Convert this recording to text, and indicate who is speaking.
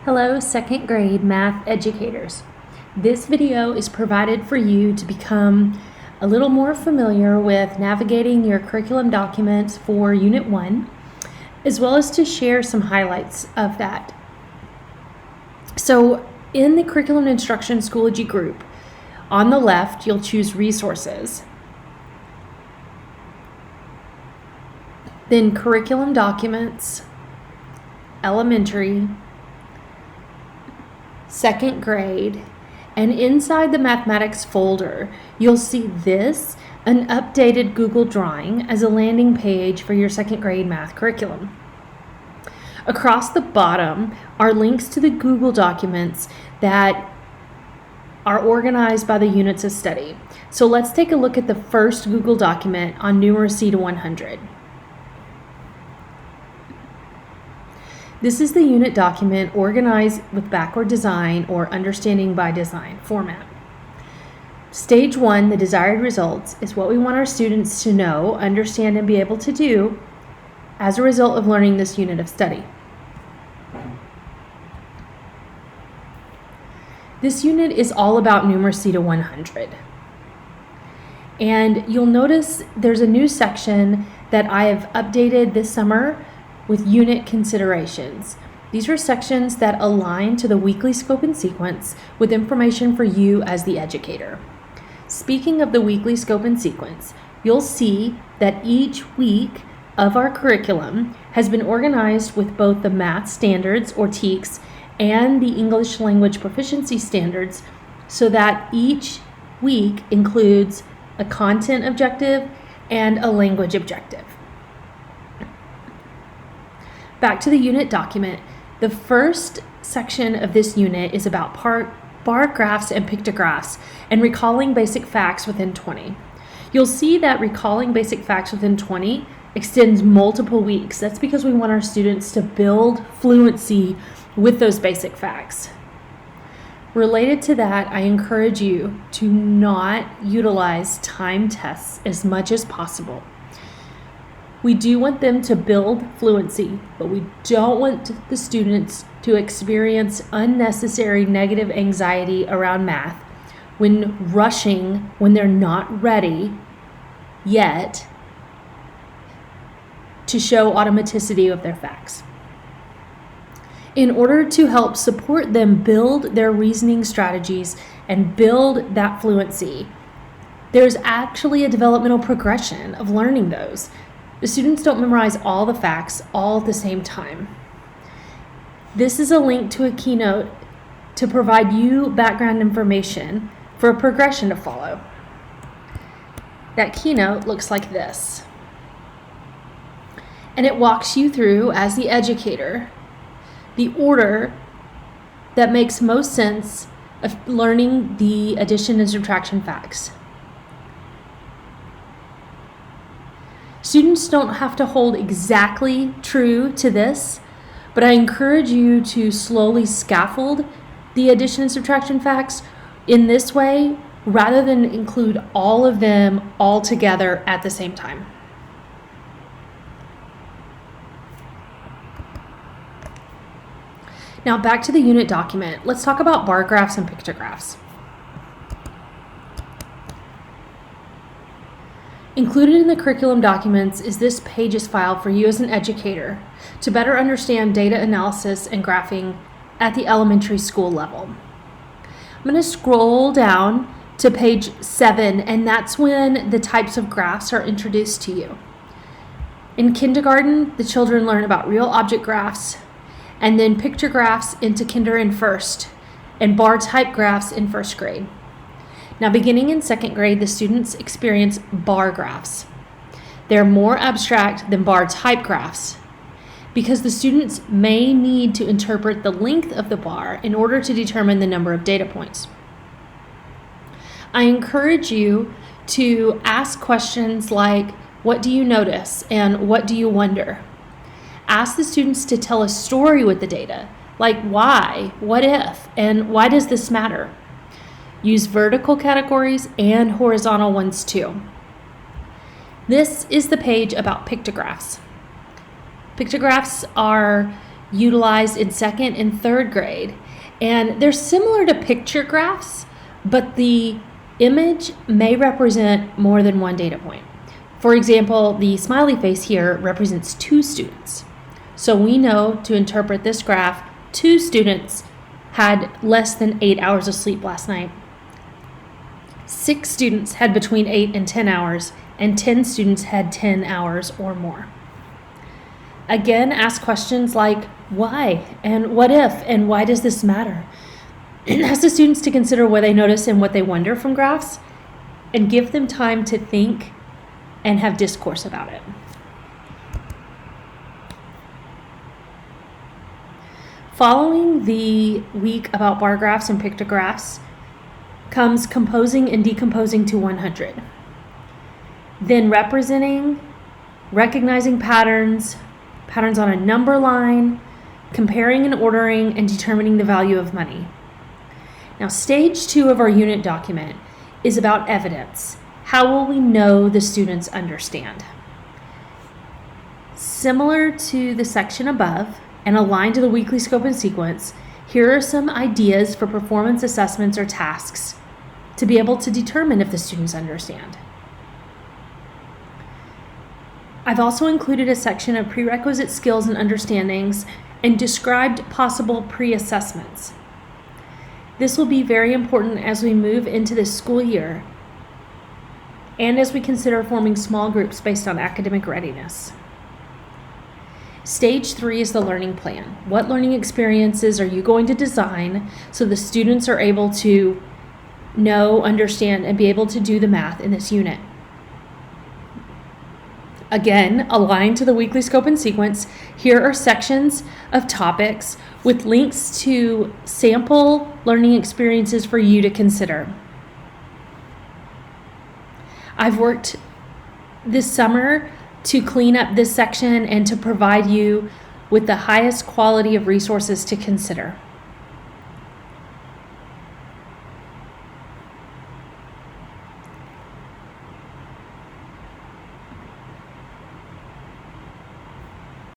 Speaker 1: Hello, second grade math educators. This video is provided for you to become a little more familiar with navigating your curriculum documents for Unit 1, as well as to share some highlights of that. So in the Curriculum Instruction Schoology group, on the left, you'll choose Resources, then Curriculum Documents, Elementary, second grade, and inside the mathematics folder, you'll see this, an updated Google drawing as a landing page for your second grade math curriculum. Across the bottom are links to the Google documents that are organized by the units of study. So let's take a look at the first Google document on Numeracy to 100. This is the unit document organized with backward design or understanding by design format. Stage 1, the desired results, is what we want our students to know, understand, and be able to do as a result of learning this unit of study. This unit is all about numeracy to 100. And you'll notice there's a new section that I have updated this summer with unit considerations. These are sections that align to the weekly scope and sequence with information for you as the educator. Speaking of the weekly scope and sequence, you'll see that each week of our curriculum has been organized with both the math standards or TEKS and the English language proficiency standards so that each week includes a content objective and a language objective. Back to the unit document, the first section of this unit is about bar graphs and pictographs and recalling basic facts within 20. You'll see that recalling basic facts within 20 extends multiple weeks. That's because we want our students to build fluency with those basic facts. Related to that, I encourage you to not utilize time tests as much as possible. We do want them to build fluency, but we don't want the students to experience unnecessary negative anxiety around math when rushing when they're not ready yet to show automaticity of their facts. In order to help support them build their reasoning strategies and build that fluency, there's actually a developmental progression of learning those. The students don't memorize all the facts all at the same time. This is a link to a keynote to provide you background information for a progression to follow. That keynote looks like this. And it walks you through, as the educator, the order that makes most sense of learning the addition and subtraction facts. Students don't have to hold exactly true to this, but I encourage you to slowly scaffold the addition and subtraction facts in this way rather than include all of them all together at the same time. Now back to the unit document. Let's talk about bar graphs and pictographs. Included in the curriculum documents is this pages file for you as an educator to better understand data analysis and graphing at the elementary school level. I'm going to scroll down to page 7, and that's when the types of graphs are introduced to you. In kindergarten, the children learn about real object graphs, and then pictographs into kinder and first, and bar type graphs in first grade. Now, beginning in second grade, the students experience bar graphs. They're more abstract than bar type graphs because the students may need to interpret the length of the bar in order to determine the number of data points. I encourage you to ask questions like, what do you notice and what do you wonder? Ask the students to tell a story with the data, like why, what if, and why does this matter? Use vertical categories and horizontal ones too. This is the page about pictographs. Pictographs are utilized in second and third grade. And they're similar to picture graphs, but the image may represent more than one data point. For example, the smiley face here represents 2 students. So we know to interpret this graph, 2 students had less than 8 hours of sleep last night. 6 students had between 8 and 10 hours, and 10 students had 10 hours or more. Again, ask questions like why and what if and why does this matter? And ask the students to consider what they notice and what they wonder from graphs, and give them time to think and have discourse about it. Following the week about bar graphs and pictographs comes composing and decomposing to 100. Then representing, recognizing patterns on a number line, comparing and ordering, and determining the value of money. Now, stage 2 of our unit document is about evidence. How will we know the students understand? Similar to the section above and aligned to the weekly scope and sequence, here are some ideas for performance assessments or tasks to be able to determine if the students understand. I've also included a section of prerequisite skills and understandings and described possible pre-assessments. This will be very important as we move into this school year and as we consider forming small groups based on academic readiness. Stage 3 is the learning plan. What learning experiences are you going to design so the students are able to know, understand, and be able to do the math in this unit? Again, aligned to the weekly scope and sequence, here are sections of topics with links to sample learning experiences for you to consider. I've worked this summer to clean up this section and to provide you with the highest quality of resources to consider.